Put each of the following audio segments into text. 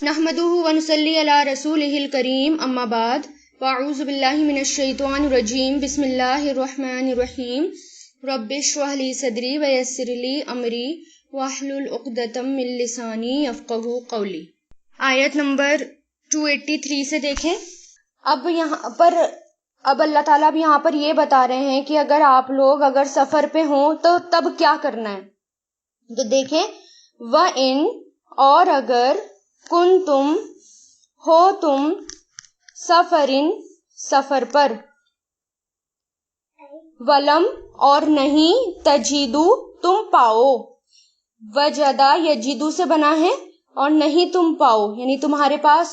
نحمدہ ونصلی علی رسولہ الکریم اما بعد فاعوذ باللہ من الشیطان الرجیم بسم اللہ الرحمن الرحیم رب اشرح لی صدری ویسر لی امری واحلل عقدۃ من لسانی یفقہوا قولی۔ آیت نمبر 283 سے دیکھیں۔ اب اللہ تعالیٰ اب یہاں پر یہ بتا رہے ہیں کہ اگر آپ لوگ سفر پہ ہوں تو تب کیا کرنا ہے۔ تو دیکھیں، وَإِن، اور اگر، کنتم، ہو تم، سفرن، سفر پر، ولم، اور نہیں، تجیدو، تم پاؤ، وجدہ یجدو سے بنا ہے، اور نہیں تم پاؤ یعنی تمہارے پاس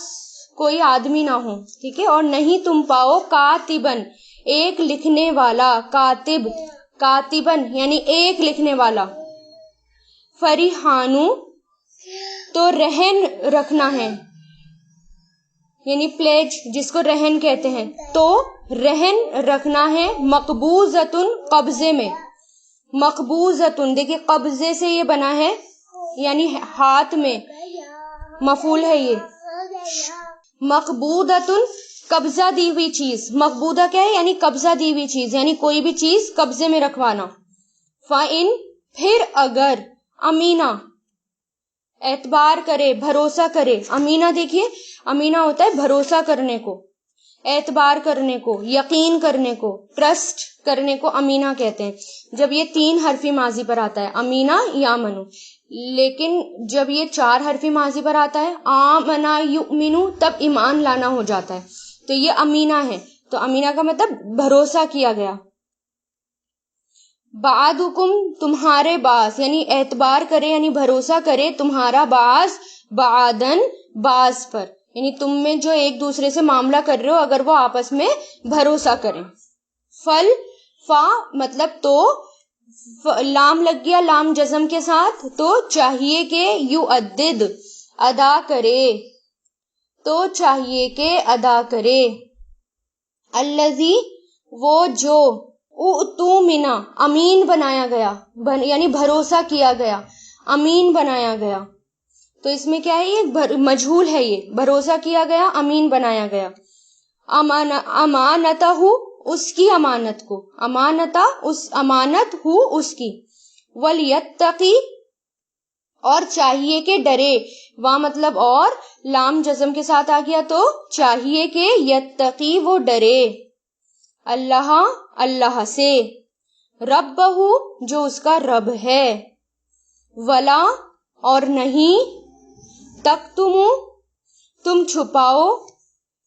کوئی آدمی نہ ہو، ٹھیک ہے، اور نہیں تم پاؤ کاتبن، ایک لکھنے والا، کاتب، کاتبن یعنی ایک لکھنے والا، فریحانو، تو رہن رکھنا ہے، یعنی پلیج جس کو رہن کہتے ہیں، تو رہن رکھنا ہے، مقبوضتن، قبضے میں، مقبوضتن دیکھیں قبضے سے یہ بنا ہے یعنی ہاتھ میں، مفعول ہے یہ، مقبوضتن قبضہ دی ہوئی چیز، مقبوضہ کیا ہے یعنی قبضہ دی ہوئی چیز، یعنی کوئی بھی چیز قبضے میں رکھوانا۔ فَإِن، پھر اگر، امینہ، اعتبار کرے، بھروسہ کرے، امینہ دیکھیے، امینہ ہوتا ہے بھروسہ کرنے کو، اعتبار کرنے کو، یقین کرنے کو، ٹرسٹ کرنے کو امینہ کہتے ہیں جب یہ 3 حرفی ماضی پر آتا ہے، امینہ یا منو۔ لیکن جب یہ 4 حرفی ماضی پر آتا ہے، آمنا یؤمنو، تب ایمان لانا ہو جاتا ہے، تو یہ امینہ ہے، تو امینہ کا مطلب بھروسہ کیا گیا۔ بعدکم، تمہارے بعض، یعنی اعتبار کرے یعنی بھروسہ کرے تمہارا بعض، بعدن، بعض پر، یعنی تم میں جو ایک دوسرے سے معاملہ کر رہے ہو اگر وہ آپس میں بھروسہ کریں۔ فل، فا مطلب تو، لام لگ گیا لام جزم کے ساتھ، تو چاہیے کہ یؤدد، ادا کرے، تو چاہیے کہ ادا کرے، الذی، وہ جو، اؤتمنا، امین بنایا گیا، یعنی بھروسہ کیا گیا، امین بنایا گیا، تو اس میں کیا ہے یہ مجہول ہے، یہ بھروسہ کیا گیا، امین بنایا گیا، امانتہ، اس کی امانت کو، امانتہ، اس امانت ہو اس کی، ولیتقی، اور چاہیے کہ ڈرے، وہاں مطلب اور، لام جزم کے ساتھ آ گیا تو چاہیے کہ یتقی، وہ ڈرے، اللہ، اللہ سے، ربہ، جو اس کا رب ہے، ولا، اور نہیں، تکتمو، تم چھپاؤ،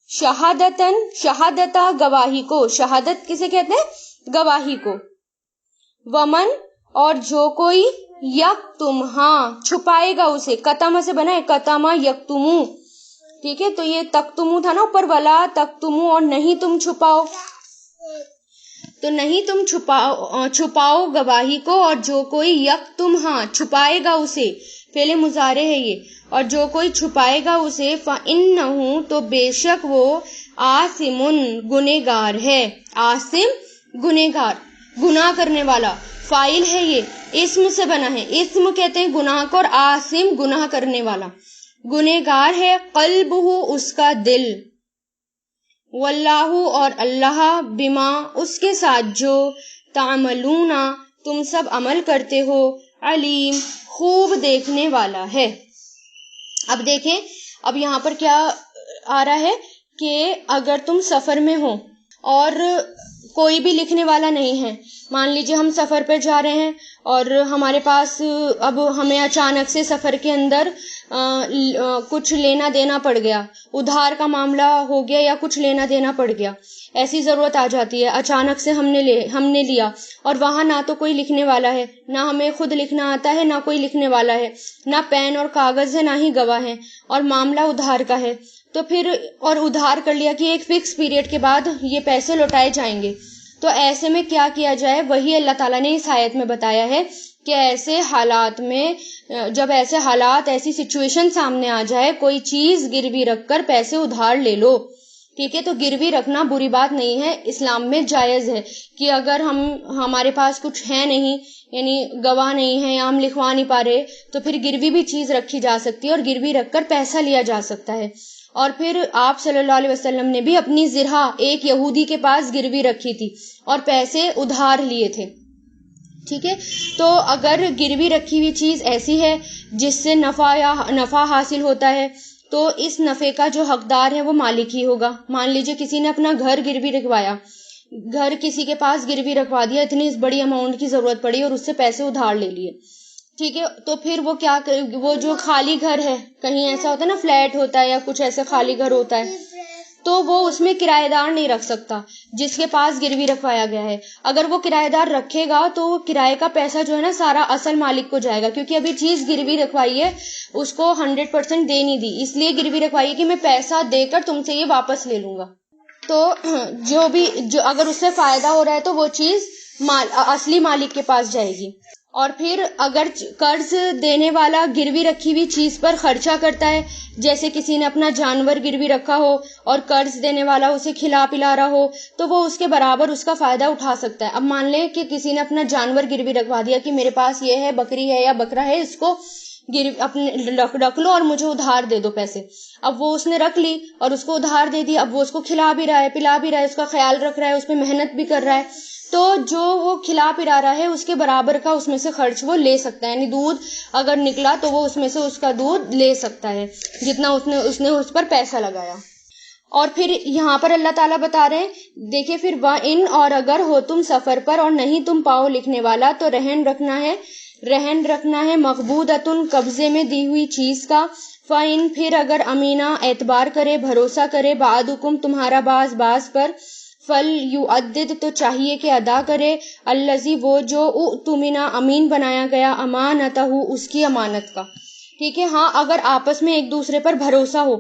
شہادتن، شہادتا، گواہی کو، شہادت کسے کہتے ہیں گواہی کو، ومن، اور جو کوئی، یکتم، ہاں چھپائے گا اسے، کتما سے بنا ہے، کتما یکتمو، ٹھیک ہے، تو یہ تکتمو تھا نا اوپر، ولا تکتمو، اور نہیں تم چھپاؤ، تو نہیں تم چھپاؤ گواہی کو، اور جو کوئی، یکتم، ہاں چھپائے گا اسے، فعل مضارع ہے یہ، اور جو کوئی چھپائے گا اسے، فَإِنَّهُ، تو بے شک وہ، آثم، گنہگار ہے، آثم گنہگار، گناہ کرنے والا، فاعل ہے یہ، اسم سے بنا ہے، اسم کہتے ہیں گناہ کو، اور آثم گناہ کرنے والا، گنہگار ہے، قلبہ، اس کا دل، واللہ، اور اللہ، بما، اس کے ساتھ جو، تعملون، تم سب عمل کرتے ہو، علیم، خوب دیکھنے والا ہے۔ اب دیکھیں، اب یہاں پر کیا آ رہا ہے کہ اگر تم سفر میں ہو اور کوئی بھی لکھنے والا نہیں ہے، مان لیجیے ہم سفر پہ جا رہے ہیں اور ہمارے پاس اب ہمیں اچانک سے سفر کے اندر کچھ لینا دینا پڑ گیا، ادھار کا معاملہ ہو گیا یا کچھ لینا دینا پڑ گیا، ایسی ضرورت آ جاتی ہے، اچانک سے ہم نے لیا، اور وہاں نہ تو کوئی لکھنے والا ہے، نہ ہمیں خود لکھنا آتا ہے، نہ کوئی لکھنے والا ہے، نہ پین اور کاغذ ہے، نہ ہی گواہ ہے، اور معاملہ ادھار کا ہے، تو پھر اور ادھار کر لیا کہ ایک فکس پیریڈ کے بعد یہ پیسے لوٹائے جائیں گے، تو ایسے میں کیا کیا جائے، وہی اللہ تعالیٰ نے اس آیت میں بتایا ہے کہ ایسے حالات میں، جب ایسے حالات، ایسی سچویشن سامنے آ جائے، کوئی چیز گروی رکھ کر پیسے ادھار لے لو، ٹھیک ہے، تو گروی رکھنا بری بات نہیں ہے، اسلام میں جائز ہے کہ اگر ہمارے پاس کچھ ہے نہیں یعنی گواہ نہیں ہے یا ہم لکھوا نہیں پا رہے، تو پھر گروی بھی چیز رکھی جا سکتی ہے اور گروی رکھ کر پیسہ لیا جا سکتا ہے۔ اور پھر آپ صلی اللہ علیہ وسلم نے بھی اپنی زرہ ایک یہودی کے پاس گروی رکھی تھی اور پیسے ادھار لیے تھے، ٹھیک ہے۔ تو اگر گروی رکھی ہوئی چیز ایسی ہے جس سے نفع حاصل ہوتا ہے تو اس نفع کا جو حقدار ہے وہ مالک ہی ہوگا۔ مان لیجئے کسی نے اپنا گھر گروی رکھوایا، گھر کسی کے پاس گروی رکھوا دیا، اتنی بڑی اماؤنٹ کی ضرورت پڑی اور اس سے پیسے ادھار لے لیے، ٹھیک ہے، تو پھر وہ کیا وہ جو خالی گھر ہے، کہیں ایسا ہوتا ہے نا فلیٹ ہوتا ہے یا کچھ ایسے خالی گھر ہوتا ہے، تو وہ اس میں کرایہ دار نہیں رکھ سکتا جس کے پاس گروی رکھوایا گیا ہے۔ اگر وہ کرایہ دار رکھے گا تو وہ کرایہ کا پیسہ جو ہے نا سارا اصل مالک کو جائے گا، کیونکہ ابھی چیز گروی رکھوائی ہے، اس کو 100% دے نہیں دی، اس لیے گروی رکھوائی ہے کہ میں پیسہ دے کر تم سے یہ واپس لے لوں گا۔ تو جو اگر اس سے فائدہ ہو رہا ہے تو وہ چیز اصلی مالک کے پاس جائے گی۔ اور پھر اگر قرض دینے والا گروی رکھی ہوئی چیز پر خرچہ کرتا ہے، جیسے کسی نے اپنا جانور گروی رکھا ہو اور قرض دینے والا اسے کھلا پلا رہا ہو، تو وہ اس کے برابر اس کا فائدہ اٹھا سکتا ہے۔ اب مان لیں کہ کسی نے اپنا جانور گروی رکھوا دیا کہ میرے پاس یہ ہے، بکری ہے یا بکرا ہے، اس کو اپنے رکھ لو اور مجھے ادھار دے دو پیسے۔ اب وہ اس نے رکھ لی اور اس کو ادھار دے دی، اب وہ اس کو کھلا بھی رہا ہے، پلا بھی رہا ہے، اس کا خیال رکھ رہا ہے، اس پہ محنت بھی کر رہا ہے، تو جو وہ کھلا پلا رہا ہے اس کے برابر کا اس میں سے خرچ وہ لے سکتا ہے، یعنی دودھ اگر نکلا تو وہ اس میں سے اس کا دودھ لے سکتا ہے جتنا اس نے اس پر پیسہ لگایا۔ اور پھر یہاں پر اللہ تعالیٰ بتا رہے ہیں، دیکھیں پھر وَإِنْ اور اگر ہو تم سفر پر اور نہیں تم پاؤ لکھنے والا تو رہن رکھنا ہے مقبوضۃ قبضے میں دی ہوئی چیز کا، فَإِنْ پھر اگر امینہ اعتبار کرے، بھروسہ کرے، بعضکم تمہارا بعض پر، فَلْيُؤَدِّدْ تو چاہیے کہ ادا کرے، الذی وہ جو اؤتمنہ امین بنایا گیا، امانتہ اس کی امانت کا، ٹھیک ہے۔ ہاں اگر آپس میں ایک دوسرے پر بھروسہ ہو،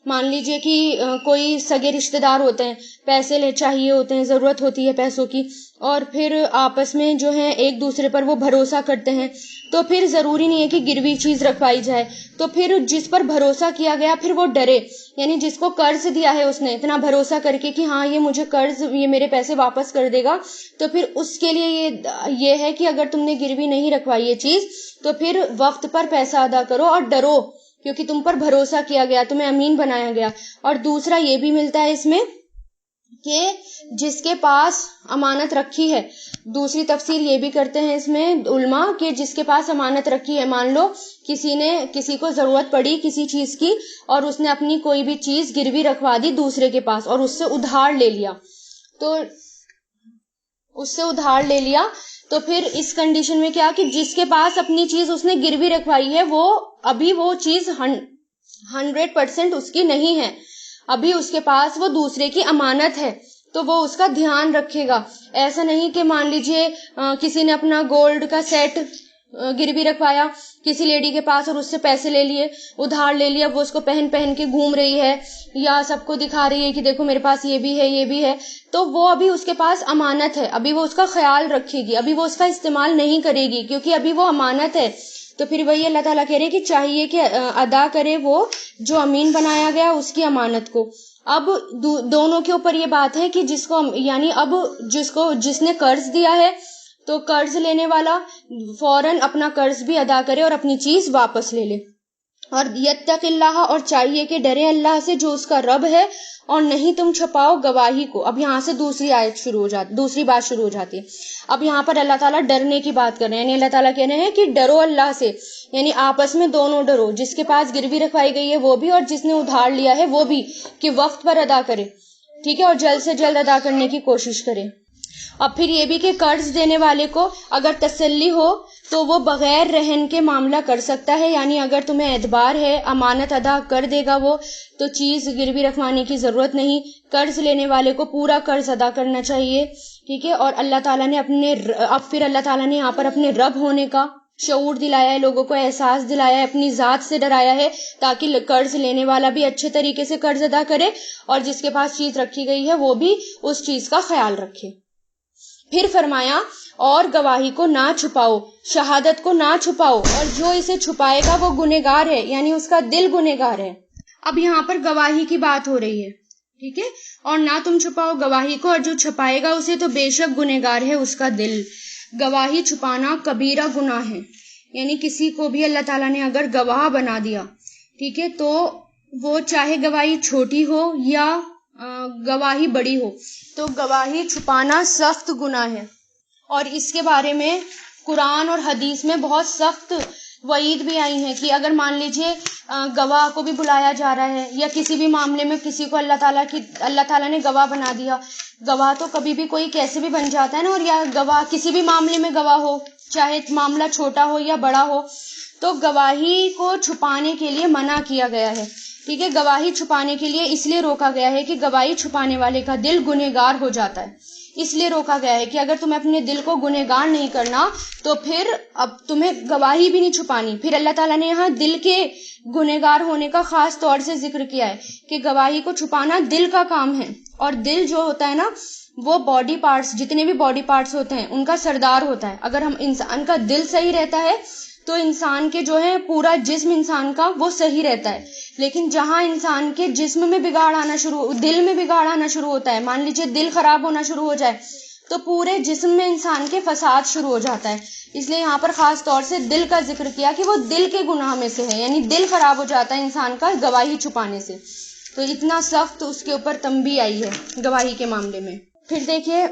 مان لیجئے کہ کوئی سگے رشتہ دار ہوتے ہیں، پیسے چاہیے ہوتے ہیں، ضرورت ہوتی ہے پیسوں کی، اور پھر آپس میں جو ہے ایک دوسرے پر وہ بھروسہ کرتے ہیں، تو پھر ضروری نہیں ہے کہ گروی چیز رکھوائی جائے، تو پھر جس پر بھروسہ کیا گیا پھر وہ ڈرے، یعنی جس کو قرض دیا ہے اس نے اتنا بھروسہ کر کے کہ ہاں یہ مجھے قرض، یہ میرے پیسے واپس کر دے گا، تو پھر اس کے لیے یہ ہے کہ اگر تم نے گروی نہیں رکھوائی یہ چیز تو پھر وقت پر پیسہ ادا کرو اور ڈرو، کیونکہ تم پر بھروسہ کیا گیا، تمہیں امین بنایا گیا۔ اور دوسرا یہ بھی ملتا ہے اس میں کہ جس کے پاس امانت رکھی ہے، دوسری تفسیر یہ بھی کرتے ہیں اس میں علماء کہ جس کے پاس امانت رکھی ہے، مان لو کسی کو ضرورت پڑی کسی چیز کی اور اس نے اپنی کوئی بھی چیز گروی رکھوا دی دوسرے کے پاس اور اس سے ادھار لے لیا، تو پھر اس کنڈیشن میں کیا کہ جس کے پاس اپنی چیز اس نے گروی رکھوائی ہے وہ ابھی وہ چیز 100% اس کی نہیں ہے، ابھی اس کے پاس وہ دوسرے کی امانت ہے، تو وہ اس کا دھیان رکھے گا۔ ایسا نہیں کہ مان لیجئے کسی نے اپنا گولڈ کا سیٹ گروی رکھوایا کسی لیڈی کے پاس اور اس سے پیسے لے لیے، ادھار لے لیا، وہ اس کو پہن کے گھوم رہی ہے یا سب کو دکھا رہی ہے کہ دیکھو میرے پاس یہ بھی ہے، تو وہ ابھی اس کے پاس امانت ہے، ابھی وہ اس کا خیال رکھے گی، ابھی وہ اس کا استعمال نہیں کرے گی کیونکہ ابھی وہ امانت ہے۔ تو پھر وہی اللہ تعالیٰ کہہ رہے کہ چاہیے کہ ادا کرے وہ جو امین بنایا گیا اس کی امانت کو۔ اب دونوں کے اوپر یہ بات ہے کہ جس نے قرض دیا ہے تو قرض لینے والا فوراً اپنا قرض بھی ادا کرے اور اپنی چیز واپس لے لے، اور یتق اللہ اور چاہیے کہ ڈرے اللہ سے جو اس کا رب ہے، اور نہیں تم چھپاؤ گواہی کو۔ اب یہاں سے دوسری بات شروع ہو جاتی ہے۔ اب یہاں پر اللہ تعالیٰ ڈرنے کی بات کر رہے ہیں، یعنی اللہ تعالیٰ کہہ رہے ہیں کہ ڈرو اللہ سے، یعنی آپس میں دونوں ڈرو، جس کے پاس گروی رکھوائی گئی ہے وہ بھی اور جس نے ادھار لیا ہے وہ بھی، کہ وقت پر ادا کرے، ٹھیک ہے، اور جلد سے جلد ادا کرنے کی کوشش کرے۔ اب پھر یہ بھی کہ قرض دینے والے کو اگر تسلی ہو تو وہ بغیر رہن کے معاملہ کر سکتا ہے، یعنی اگر تمہیں اعتبار ہے امانت ادا کر دے گا وہ، تو چیز گروی رکھوانے کی ضرورت نہیں، قرض لینے والے کو پورا قرض ادا کرنا چاہیے، ٹھیک ہے۔ اور اللہ تعالیٰ نے اللہ تعالیٰ نے یہاں پر اپنے رب ہونے کا شعور دلایا ہے، لوگوں کو احساس دلایا ہے، اپنی ذات سے ڈرایا ہے تاکہ قرض لینے والا بھی اچھے طریقے سے قرض ادا کرے اور جس کے پاس چیز رکھی گئی ہے وہ بھی اس چیز کا خیال رکھے۔ پھر فرمایا اور گواہی کو نہ چھپاؤ، شہادت کو نہ چھپاؤ، اور جو اسے چھپائے گا وہ گنہگار ہے، یعنی اس کا دل گنہگار ہے۔ اب یہاں پر گواہی کی بات ہو رہی ہے، ٹھیک ہے، اور نہ تم چھپاؤ گواہی کو، اور جو چھپائے گا اسے تو بے شک گنہگار ہے اس کا دل۔ گواہی چھپانا کبیرہ گناہ ہے. یعنی کسی کو بھی اللہ تعالیٰ نے اگر گواہ بنا دیا، ٹھیک ہے، تو وہ چاہے گواہی چھوٹی ہو یا گواہی بڑی ہو، تو گواہی چھپانا سخت گناہ ہے. اور اس کے بارے میں قرآن اور حدیث میں بہت سخت وعید بھی آئی ہے کہ اگر مان لیجئے گواہ کو بھی بلایا جا رہا ہے یا کسی بھی معاملے میں کسی کو اللہ تعالیٰ نے گواہ بنا دیا. گواہ تو کبھی بھی کوئی کیسے بھی بن جاتا ہے نا، اور یا گواہ کسی بھی معاملے میں گواہ ہو، چاہے معاملہ چھوٹا ہو یا بڑا ہو، تو گواہی کو چھپانے کے لیے منع کیا گیا ہے. ٹھیک ہے، گواہی چھپانے کے لیے اس لیے روکا گیا ہے کہ گواہی چھپانے والے کا دل گنہگار ہو جاتا ہے. اس لیے روکا گیا ہے کہ اگر تمہیں اپنے دل کو گنہگار نہیں کرنا تو پھر اب تمہیں گواہی بھی نہیں چھپانی. پھر اللہ تعالیٰ نے یہاں دل کے گنہگار ہونے کا خاص طور سے ذکر کیا ہے کہ گواہی کو چھپانا دل کا کام ہے. اور دل جو ہوتا ہے نا، وہ باڈی پارٹس، جتنے بھی باڈی پارٹس ہوتے ہیں ان کا سردار ہوتا ہے. اگر ہم انسان کا دل صحیح رہتا ہے تو انسان کے جو ہے پورا جسم انسان کا وہ صحیح رہتا ہے. لیکن جہاں انسان کے جسم میں بگاڑ آنا دل میں بگاڑ آنا شروع ہوتا ہے، مان لیجئے دل خراب ہونا شروع ہو جائے، تو پورے جسم میں انسان کے فساد شروع ہو جاتا ہے. اس لیے یہاں پر خاص طور سے دل کا ذکر کیا کہ وہ دل کے گناہ میں سے ہے، یعنی دل خراب ہو جاتا ہے انسان کا گواہی چھپانے سے. تو اتنا سخت اس کے اوپر تنبیہ آئی ہے گواہی کے معاملے میں. پھر دیکھیے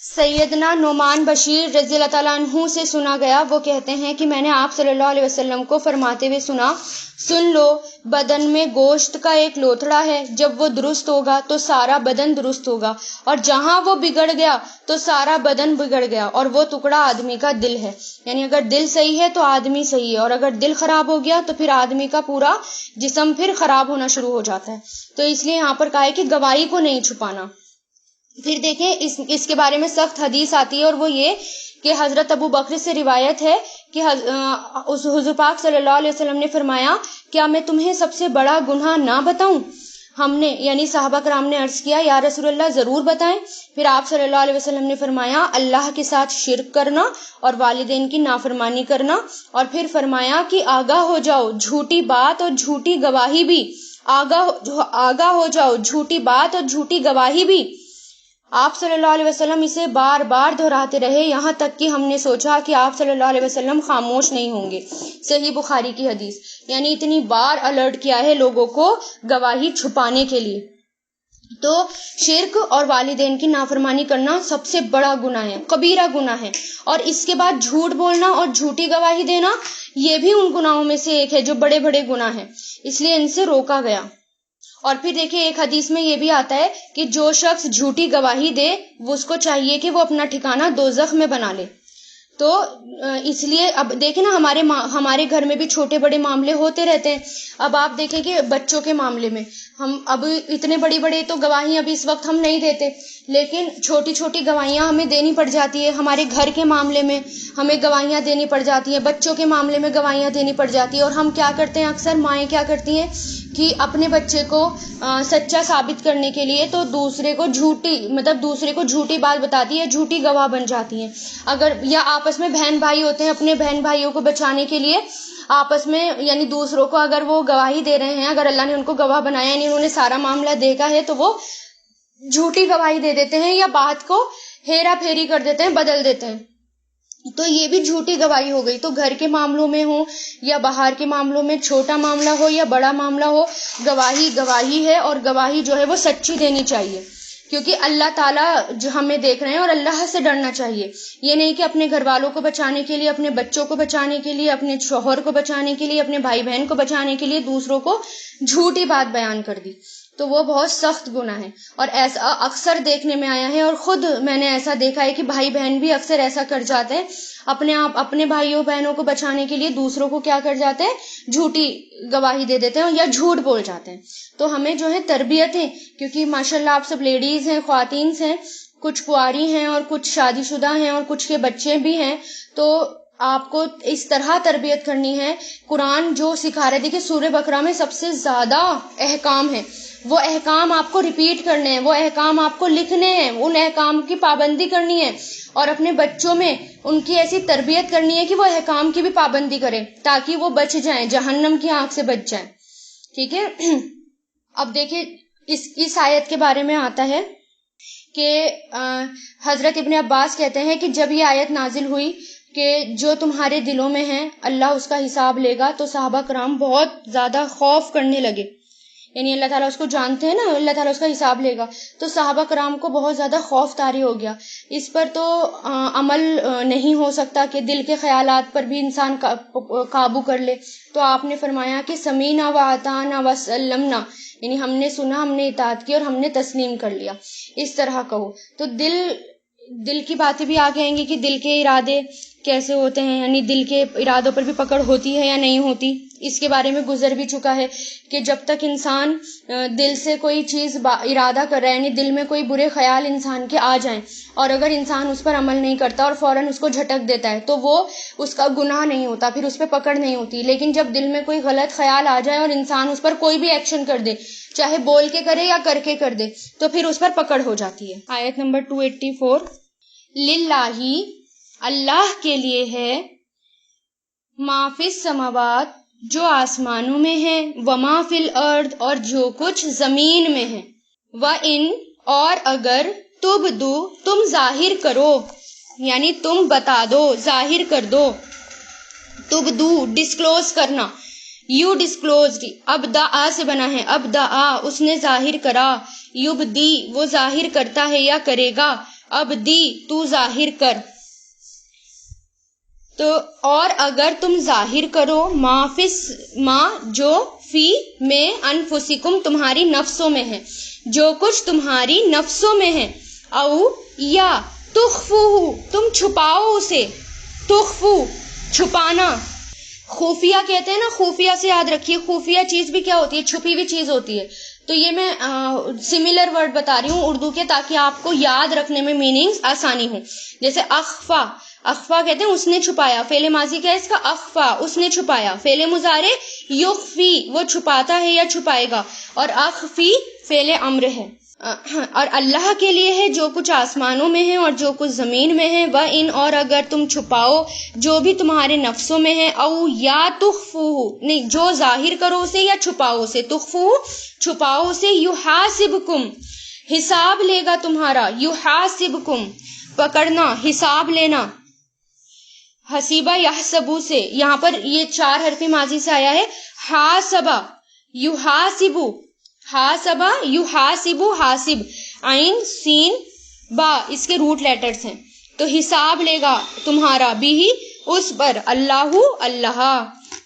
سیدنا نعمان بشیر رضی اللہ تعالیٰ عنہ سے سنا گیا، وہ کہتے ہیں کہ میں نے آپ صلی اللہ علیہ وسلم کو فرماتے ہوئے سنا، سن لو، بدن میں گوشت کا ایک لوتھڑا ہے، جب وہ درست ہوگا تو سارا بدن درست ہوگا، اور جہاں وہ بگڑ گیا تو سارا بدن بگڑ گیا، اور وہ ٹکڑا آدمی کا دل ہے. یعنی اگر دل صحیح ہے تو آدمی صحیح ہے، اور اگر دل خراب ہو گیا تو پھر آدمی کا پورا جسم پھر خراب ہونا شروع ہو جاتا ہے. تو اس لیے یہاں پر کہا ہے کہ گواہی کو نہیں چھپانا. پھر دیکھیں اس کے بارے میں سخت حدیث آتی ہے، اور وہ یہ کہ حضرت ابو بکر سے روایت ہے کہ حضور پاک صلی اللہ علیہ وسلم نے فرمایا، کیا میں تمہیں سب سے بڑا گناہ نہ بتاؤں؟ ہم نے یعنی صحابہ کرام نے عرض کیا، یا رسول اللہ ضرور بتائیں. پھر آپ صلی اللہ علیہ وسلم نے فرمایا، اللہ کے ساتھ شرک کرنا اور والدین کی نافرمانی کرنا. اور پھر فرمایا کہ آگاہ ہو جاؤ جھوٹی بات اور جھوٹی گواہی بھی، آگاہ ہو جاؤ جھوٹی بات اور جھوٹی گواہی بھی. آپ صلی اللہ علیہ وسلم اسے بار بار دہراتے رہے، یہاں تک کہ ہم نے سوچا کہ آپ صلی اللہ علیہ وسلم خاموش نہیں ہوں گے. صحیح بخاری کی حدیث. یعنی اتنی بار الرٹ کیا ہے لوگوں کو گواہی چھپانے کے لیے. تو شرک اور والدین کی نافرمانی کرنا سب سے بڑا گناہ ہے، کبیرہ گناہ ہے. اور اس کے بعد جھوٹ بولنا اور جھوٹی گواہی دینا، یہ بھی ان گناہوں میں سے ایک ہے جو بڑے بڑے گناہ ہیں، اس لیے ان سے روکا گیا. اور پھر دیکھیں ایک حدیث میں یہ بھی آتا ہے کہ جو شخص جھوٹی گواہی دے وہ اس کو چاہیے کہ وہ اپنا ٹھکانہ دوزخ میں بنا لے. تو اس لیے اب دیکھیں نا، ہمارے گھر میں بھی چھوٹے بڑے معاملے ہوتے رہتے ہیں. اب آپ دیکھیں کہ بچوں کے معاملے میں ہم اب اتنے بڑے تو گواہیاں ابھی اس وقت ہم نہیں دیتے، لیکن چھوٹی چھوٹی گواہیاں ہمیں دینی پڑ جاتی ہے. ہمارے گھر کے معاملے میں ہمیں گواہیاں دینی پڑ جاتی ہیں، بچوں کے معاملے میں گواہیاں دینی پڑ جاتی ہیں. اور ہم کیا کرتے ہیں، اکثر مائیں کیا کرتی ہیں کہ اپنے بچے کو سچا ثابت کرنے کے لیے تو دوسرے کو جھوٹی بات بتاتی ہے، جھوٹی گواہ بن جاتی ہیں. اگر یا آپس میں بہن بھائی ہوتے ہیں، اپنے بہن بھائیوں کو بچانے کے لیے آپس میں یعنی دوسروں کو اگر وہ گواہی دے رہے ہیں، اگر اللہ نے ان کو گواہ بنایا یعنی انہوں نے سارا معاملہ دیکھا ہے، تو وہ جھوٹی گواہی دے دیتے ہیں یا بات کو ہیرا پھیری کر دیتے ہیں، بدل دیتے ہیں. تو یہ بھی جھوٹی گواہی ہو گئی. تو گھر کے معاملوں میں ہو یا باہر کے معاملوں میں، چھوٹا معاملہ ہو یا بڑا معاملہ ہو، گواہی ہے، اور گواہی جو ہے وہ سچی دینی چاہیے، کیونکہ اللہ تعالیٰ جو ہمیں دیکھ رہے ہیں، اور اللہ سے ڈرنا چاہیے. یہ نہیں کہ اپنے گھر والوں کو بچانے کے لیے، اپنے بچوں کو بچانے کے لیے، اپنے شوہر کو بچانے کے لیے، اپنے بھائی بہن کو بچانے کے لیے دوسروں کو جھوٹی بات بیان کر دی. تو وہ بہت سخت گناہ ہے. اور ایسا اکثر دیکھنے میں آیا ہے، اور خود میں نے ایسا دیکھا ہے کہ بھائی بہن بھی اکثر ایسا کر جاتے ہیں، اپنے بھائیوں بہنوں کو بچانے کے لیے دوسروں کو کیا کر جاتے ہیں، جھوٹی گواہی دے دیتے ہیں یا جھوٹ بول جاتے ہیں. تو ہمیں جو ہے تربیت ہے، کیونکہ ماشاءاللہ آپ سب لیڈیز ہیں، خواتین ہیں، کچھ کنواری ہیں اور کچھ شادی شدہ ہیں اور کچھ کے بچے بھی ہیں. تو آپ کو اس طرح تربیت کرنی ہے. قرآن جو سکھا رہے، دیکھیں سورہ بقرہ میں سب سے زیادہ احکام ہیں، وہ احکام آپ کو ریپیٹ کرنے ہیں، وہ احکام آپ کو لکھنے ہیں، ان احکام کی پابندی کرنی ہے، اور اپنے بچوں میں ان کی ایسی تربیت کرنی ہے کہ وہ احکام کی بھی پابندی کریں، تاکہ وہ بچ جائیں، جہنم کی آنکھ سے بچ جائیں. ٹھیک ہے. اب دیکھیں اس آیت کے بارے میں آتا ہے کہ حضرت ابن عباس کہتے ہیں کہ جب یہ آیت نازل ہوئی کہ جو تمہارے دلوں میں ہیں اللہ اس کا حساب لے گا، تو صحابہ کرام بہت زیادہ خوف کرنے لگے، یعنی اللہ تعالیٰ اس کو جانتے ہیں نا، اللہ تعالیٰ اس کا حساب لے گا، تو صحابہ کرام کو بہت زیادہ خوف طاری ہو گیا۔ اس پر تو عمل نہیں ہو سکتا کہ دل کے خیالات پر بھی انسان قابو کر لے، تو آپ نے فرمایا کہ سمینا و اطعنا وسلمنا، یعنی ہم نے سنا، ہم نے اطاعت کی اور ہم نے تسلیم کر لیا، اس طرح کہو۔ تو دل کی باتیں بھی آگے آئیں گی کہ دل کے ارادے کیسے ہوتے ہیں، یعنی دل کے ارادوں پر بھی پکڑ ہوتی ہے یا نہیں ہوتی، اس کے بارے میں گزر بھی چکا ہے کہ جب تک انسان دل سے کوئی چیز ارادہ کر رہا ہے، یعنی دل میں کوئی برے خیال انسان کے آ جائیں اور اگر انسان اس پر عمل نہیں کرتا اور فوراً اس کو جھٹک دیتا ہے تو وہ اس کا گناہ نہیں ہوتا، پھر اس پہ پکڑ نہیں ہوتی۔ لیکن جب دل میں کوئی غلط خیال آ جائے اور انسان اس پر کوئی بھی ایکشن کر دے، چاہے بول کے کرے یا کر کے کر دے، تو پھر اس پر پکڑ ہو جاتی ہے۔ آیت نمبر 284، للہ، اللہ کے لیے ہے، ما فی السماوات، جو آسمانوں میں ہے، وما فی الارض، اور جو کچھ زمین میں ہے، وَإِن، اور اگر، تبدو، تم ظاہر کرو، یعنی تم بتا دو، ظاہر کر دو، تبدو ڈسکلوز کرنا، یو ڈسکلوزڈ، ابدعا سے بنا ہے، ابدعا اس نے ظاہر کرا، یبدی وہ ظاہر کرتا ہے یا کرے گا، ابدی تو ظاہر کر۔ تو اور اگر تم ظاہر کرو، ما جو، فی میں، انفسکم تمہاری نفسوں میں ہے، جو کچھ تمہاری نفسوں میں ہے، او یا تخفوہ تم چھپاؤ اسے، تخفو چھپانا، خفیہ کہتے ہیں نا، خفیہ سے یاد رکھیے، خفیہ چیز بھی کیا ہوتی ہے؟ چھپی ہوئی چیز ہوتی ہے۔ تو یہ میں سملر ورڈ بتا رہی ہوں اردو کے تاکہ آپ کو یاد رکھنے میں میننگز آسانی ہو۔ جیسے اخفا، اخفا کہتے ہیں اس نے چھپایا، فعل ماضی کیا ہے اس کا؟ اخفا، اس نے چھپایا۔ فعل مضارع یخفی وہ چھپاتا ہے یا چھپائے گا، اور اخفی فعل امر ہے۔ اور اللہ کے لیے ہے جو کچھ آسمانوں میں ہے اور جو کچھ زمین میں ہے، وَإِن اور اگر تم چھپاؤ جو بھی تمہارے نفسوں میں ہے، او یا تخفوہ نہیں، جو ظاہر کرو اسے یا چھپاؤ اسے، تخفوہ چھپاؤ اسے، یحاسبکم حساب لے گا تمہارا، یحاسبکم پکڑنا، حساب لینا، حسیبہ یحسبو سے، یہاں پر یہ 4 حرفی ماضی سے آیا ہے، حاسبہ یحاسبو، حاسبہ یحاسبو، حاسب، عین سین با اس کے روٹ لیٹرز ہیں، تو حساب لے گا تمہارا، بھی اس پر، اللہ اللہ،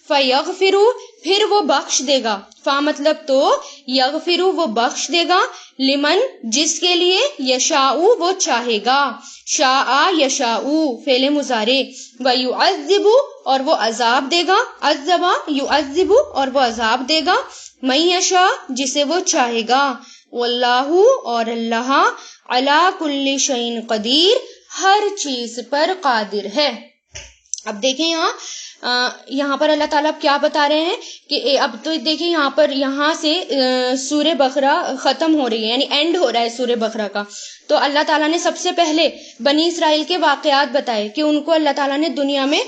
فیغفرو پھر وہ بخش دے گا، فا مطلب تو، یغفرو وہ بخش دے گا، لمن جس کے لیے، یشاؤ وہ چاہے گا، شاء یشاء فعل مضارع، ویعذب اور وہ عذاب دے گا، عذب یعذب اور وہ عذاب دے گا، من یشاء جسے وہ چاہے گا، واللہ اور اللہ، علی کل شیء قدیر ہر چیز پر قادر ہے۔ اب دیکھیں یہاں پر اللہ تعالیٰ کیا بتا رہے ہیں کہ اب تو دیکھیں یہاں پر، یہاں سے سورہ بقرہ ختم ہو رہی ہے، یعنی اینڈ ہو رہا ہے سورہ بقرہ کا، تو اللہ تعالیٰ نے سب سے پہلے بنی اسرائیل کے واقعات بتائے کہ ان کو اللہ تعالیٰ نے دنیا میں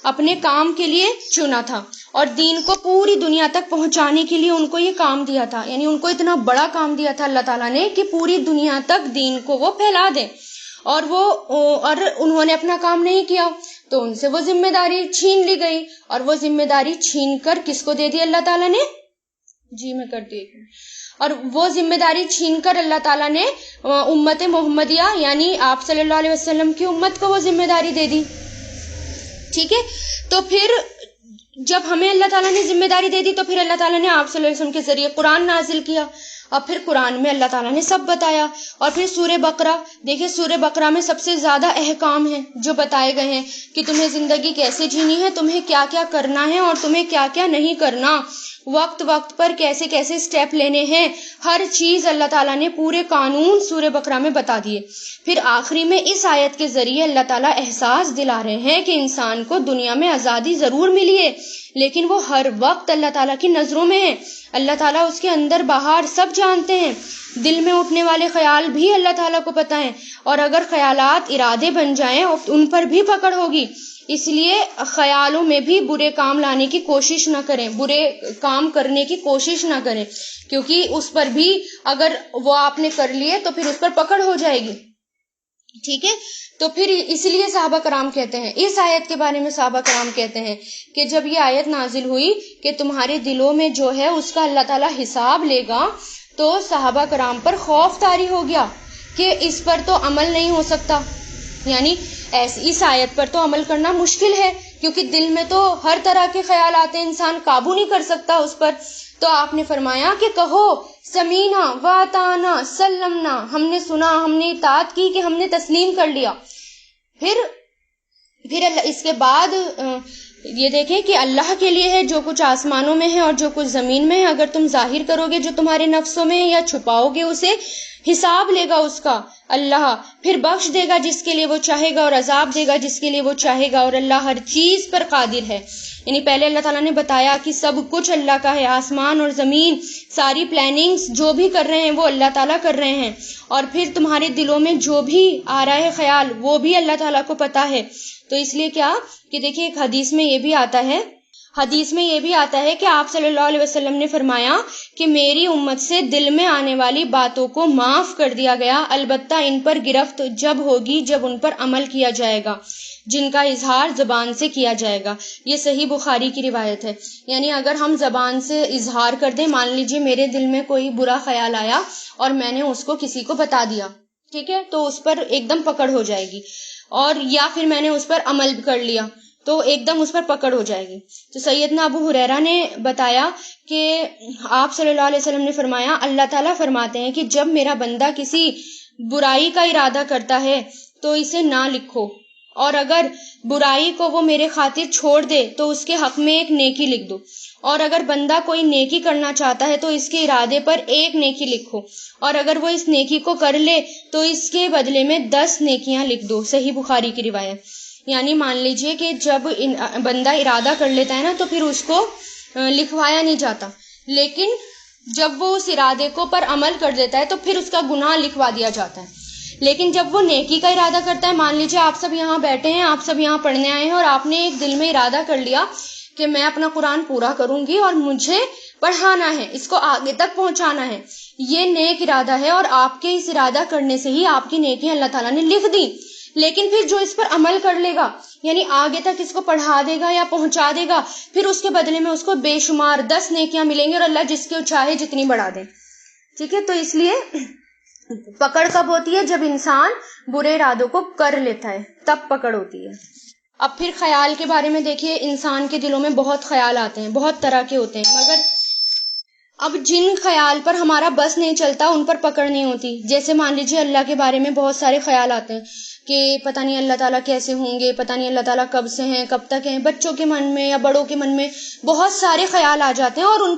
اپنے کام کے لیے چنا تھا اور دین کو پوری دنیا تک پہنچانے کے لیے ان کو یہ کام دیا تھا، یعنی ان کو اتنا بڑا کام دیا تھا اللہ تعالیٰ نے کہ پوری دنیا تک دین کو وہ پھیلا دیں، اور انہوں نے اپنا کام نہیں کیا تو ان سے وہ ذمہ داری چھین لی گئی، اور وہ ذمہ داری چھین کر کس کو دے دی اللہ تعالیٰ نے؟ جی میں کرتی ہوں، اور وہ ذمہ داری چھین کر اللہ تعالیٰ نے امت محمدیہ یعنی آپ صلی اللہ علیہ وسلم کی امت کو وہ ذمہ داری دے دی، ٹھیک ہے؟ تو پھر جب ہمیں اللہ تعالیٰ نے ذمہ داری دے دی تو پھر اللہ تعالیٰ نے آپ صلی اللہ علیہ وسلم کے ذریعے قرآن نازل کیا، اور پھر قرآن میں اللہ تعالیٰ نے سب بتایا، اور پھر سورہ بقرہ، دیکھیں سورہ بقرہ میں سب سے زیادہ احکام ہیں جو بتائے گئے ہیں کہ تمہیں زندگی کیسے جینی ہے، تمہیں کیا کیا کرنا ہے اور تمہیں کیا کیا نہیں کرنا، وقت وقت پر کیسے کیسے سٹیپ لینے ہیں، ہر چیز اللہ تعالیٰ نے پورے قانون سورہ بقرہ میں بتا دیے۔ پھر آخری میں اس آیت کے ذریعے اللہ تعالیٰ احساس دلا رہے ہیں کہ انسان کو دنیا میں آزادی ضرور ملی ہے، لیکن وہ ہر وقت اللہ تعالیٰ کی نظروں میں ہے. اللہ تعالیٰ اس کے اندر باہر سب جانتے ہیں. دل میں اٹھنے والے خیال بھی اللہ تعالیٰ کو پتہ ہیں، اور اگر خیالات ارادے بن جائیں ان پر بھی پکڑ ہوگی. اس لیے خیالوں میں بھی برے کام لانے کی کوشش نہ کریں، برے کام کرنے کی کوشش نہ کریں، کیونکہ اس پر بھی اگر وہ آپ نے کر لیے تو پھر اس پر پکڑ ہو جائے گی. ٹھیک ہے، تو پھر اس لیے صحابہ کرام کہتے ہیں، اس آیت کے بارے میں صحابہ کرام کہتے ہیں کہ جب یہ آیت نازل ہوئی کہ تمہارے دلوں میں جو ہے اس کا اللہ تعالیٰ حساب لے گا، تو صحابہ کرام پر خوف طاری ہو گیا کہ اس پر تو عمل نہیں ہو سکتا، یعنی اس آیت پر تو عمل کرنا مشکل ہے، کیونکہ دل میں تو ہر طرح کے خیال آتے ہیں، انسان قابو نہیں کر سکتا اس پر. تو آپ نے فرمایا کہ کہو سمینا واتانا سلمنا، ہم نے سنا، ہم نے اطاعت کی، کہ ہم نے تسلیم کر لیا. پھر اللہ اس کے بعد یہ دیکھیں کہ اللہ کے لیے ہے جو کچھ آسمانوں میں ہے اور جو کچھ زمین میں ہے. اگر تم ظاہر کرو گے جو تمہارے نفسوں میں ہے یا چھپاؤ گے اسے، حساب لے گا اس کا اللہ، پھر بخش دے گا جس کے لیے وہ چاہے گا اور عذاب دے گا جس کے لیے وہ چاہے گا، اور اللہ ہر چیز پر قادر ہے. یعنی پہلے اللہ تعالیٰ نے بتایا کہ سب کچھ اللہ کا ہے، آسمان اور زمین، ساری پلاننگز جو بھی کر رہے ہیں وہ اللہ تعالیٰ کر رہے ہیں، اور پھر تمہارے دلوں میں جو بھی آ رہا ہے خیال وہ بھی اللہ تعالیٰ کو پتہ ہے. تو اس لیے کیا کہ دیکھیں ایک حدیث میں یہ بھی آتا ہے کہ آپ صلی اللہ علیہ وسلم نے فرمایا کہ میری امت سے دل میں آنے والی باتوں کو معاف کر دیا گیا، البتہ ان پر گرفت جب ہوگی جب ان پر عمل کیا جائے گا، جن کا اظہار زبان سے کیا جائے گا. یہ صحیح بخاری کی روایت ہے. یعنی اگر ہم زبان سے اظہار کر دیں، مان لیجیے میرے دل میں کوئی برا خیال آیا اور میں نے اس کو کسی کو بتا دیا، ٹھیک ہے، تو اس پر ایک دم پکڑ ہو جائے گی، اور یا پھر میں نے اس پر عمل کر لیا تو ایک دم اس پر پکڑ ہو جائے گی. تو سیدنا ابو ہریرہ نے بتایا کہ آپ صلی اللہ علیہ وسلم نے فرمایا، اللہ تعالیٰ فرماتے ہیں کہ جب میرا بندہ کسی برائی کا ارادہ کرتا ہے تو اسے نہ لکھو، اور اگر برائی کو وہ میرے خاطر چھوڑ دے تو اس کے حق میں ایک نیکی لکھ دو، اور اگر بندہ کوئی نیکی کرنا چاہتا ہے تو اس کے ارادے پر ایک نیکی لکھو، اور اگر وہ اس نیکی کو کر لے تو اس کے بدلے میں 10 نیکیاں لکھ دو. صحیح بخاری کی روایت. یعنی مان لیجئے کہ جب بندہ ارادہ کر لیتا ہے نا تو پھر اس کو لکھوایا نہیں جاتا، لیکن جب وہ اس ارادے کو پر عمل کر دیتا ہے تو پھر اس کا گناہ لکھوا دیا جاتا ہے. لیکن جب وہ نیکی کا ارادہ کرتا ہے، مان لیجئے آپ سب یہاں بیٹھے ہیں، آپ سب یہاں پڑھنے آئے ہیں، اور آپ نے ایک دل میں ارادہ کر لیا کہ میں اپنا قرآن پورا کروں گی اور مجھے پڑھانا ہے، اس کو آگے تک پہنچانا ہے، یہ نیک ارادہ ہے، اور آپ کے اس ارادہ کرنے سے ہی آپ کی نیکی اللہ تعالیٰ نے لکھ دی. لیکن پھر جو اس پر عمل کر لے گا، یعنی آگے تک اس کو پڑھا دے گا یا پہنچا دے گا، پھر اس کے بدلے میں اس کو بے شمار 10 نیکیاں ملیں گی، اور اللہ جس کو چاہے جتنی بڑھا دے. ٹھیک ہے، تو اس لیے پکڑ کب ہوتی ہے؟ جب انسان برے ارادوں کو کر لیتا ہے، تب پکڑ ہوتی ہے. اب پھر خیال کے بارے میں دیکھیے، انسان کے دلوں میں بہت خیال آتے ہیں، بہت طرح کے ہوتے ہیں، مگر اب جن خیال پر ہمارا بس نہیں چلتا ان پر پکڑ نہیں ہوتی. جیسے مان لیجیے اللہ کے بارے میں بہت سارے خیال آتے ہیں کہ پتہ نہیں اللہ تعالیٰ کیسے ہوں گے، پتہ نہیں اللہ تعالیٰ کب سے ہیں، کب تک ہیں. بچوں کے من میں یا بڑوں کے من میں بہت سارے خیال آ جاتے ہیں، اور ان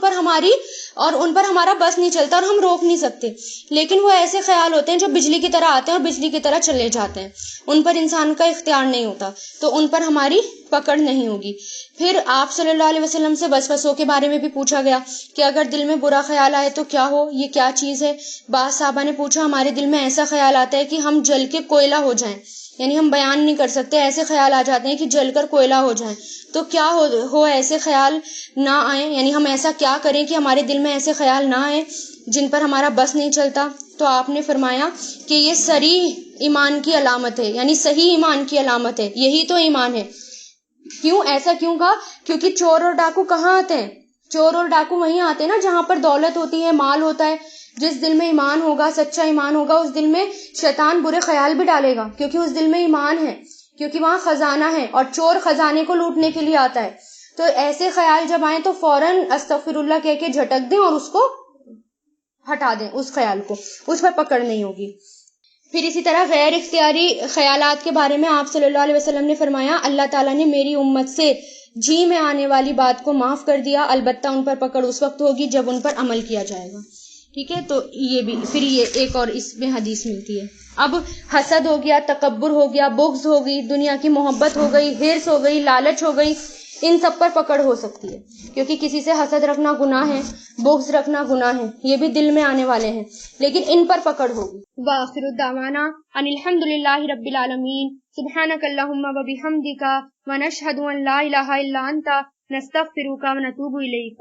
پر ہمارا بس نہیں چلتا اور ہم روک نہیں سکتے. لیکن وہ ایسے خیال ہوتے ہیں جو بجلی کی طرح آتے ہیں اور بجلی کی طرح چلے جاتے ہیں، ان پر انسان کا اختیار نہیں ہوتا، تو ان پر ہماری پکڑ نہیں ہوگی. پھر آپ صلی اللہ علیہ وسلم سے وسوسوں کے بارے میں بھی پوچھا گیا کہ اگر دل میں برا خیال آئے تو کیا ہو، یہ کیا چیز ہے. بعض صحابہ نے پوچھا ہمارے دل میں ایسا خیال آتا ہے کہ ہم جل کے کوئلہ ہو جائیں، یعنی ہم بیان نہیں کر سکتے، ایسے خیال آ جاتے ہیں کہ جل کر کوئلہ ہو جائیں. تو کیا ہو ایسے خیال نہ آئیں، یعنی ہم ایسا کیا کریں کہ ہمارے دل میں ایسے خیال نہ آئیں جن پر ہمارا بس نہیں چلتا. تو آپ نے فرمایا کہ یہ صریح ایمان کی علامت ہے، یعنی صحیح ایمان کی علامت ہے، یہی تو ایمان ہے. کیوں ایسا کیوں کہا؟ کیونکہ چور اور ڈاکو کہاں آتے ہیں؟ چور اور ڈاکو وہیں آتے ہیں نا جہاں پر دولت ہوتی ہے، مال ہوتا ہے. جس دل میں ایمان ہوگا، سچا ایمان ہوگا، اس دل میں شیطان برے خیال بھی ڈالے گا، کیونکہ اس دل میں ایمان ہے، کیونکہ وہاں خزانہ ہے، اور چور خزانے کو لوٹنے کے لیے آتا ہے. تو ایسے خیال جب آئیں تو فوراً استغفر اللہ کہہ کے جھٹک دیں اور اس کو ہٹا دیں، اس خیال کو، اس پر پکڑ نہیں ہوگی. پھر اسی طرح غیر اختیاری خیالات کے بارے میں آپ صلی اللہ علیہ وسلم نے فرمایا اللہ تعالیٰ نے میری امت سے جی میں آنے والی بات کو معاف کر دیا، البتہ ان پر پکڑ اس وقت ہوگی جب ان پر عمل کیا جائے گا. ٹھیک ہے، تو یہ بھی پھر یہ ایک اور اس میں حدیث ملتی ہے. اب حسد ہو گیا، تکبر ہو گیا، بغض ہو گئی، دنیا کی محبت ہو گئی، حرص ہو گئی، لالچ ہو گئی، ان سب پر پکڑ ہو سکتی ہے، کیونکہ کسی سے حسد رکھنا گناہ ہے، بغض رکھنا گناہ ہے، یہ بھی دل میں آنے والے ہیں، لیکن ان پر پکڑ ہوگی۔ وآخر دعوانا ان الحمد للہ رب العالمین، سبحانک اللہم و بحمدک ونشہد ان لا الہ الا انت نستغفرک ونتوب الیک۔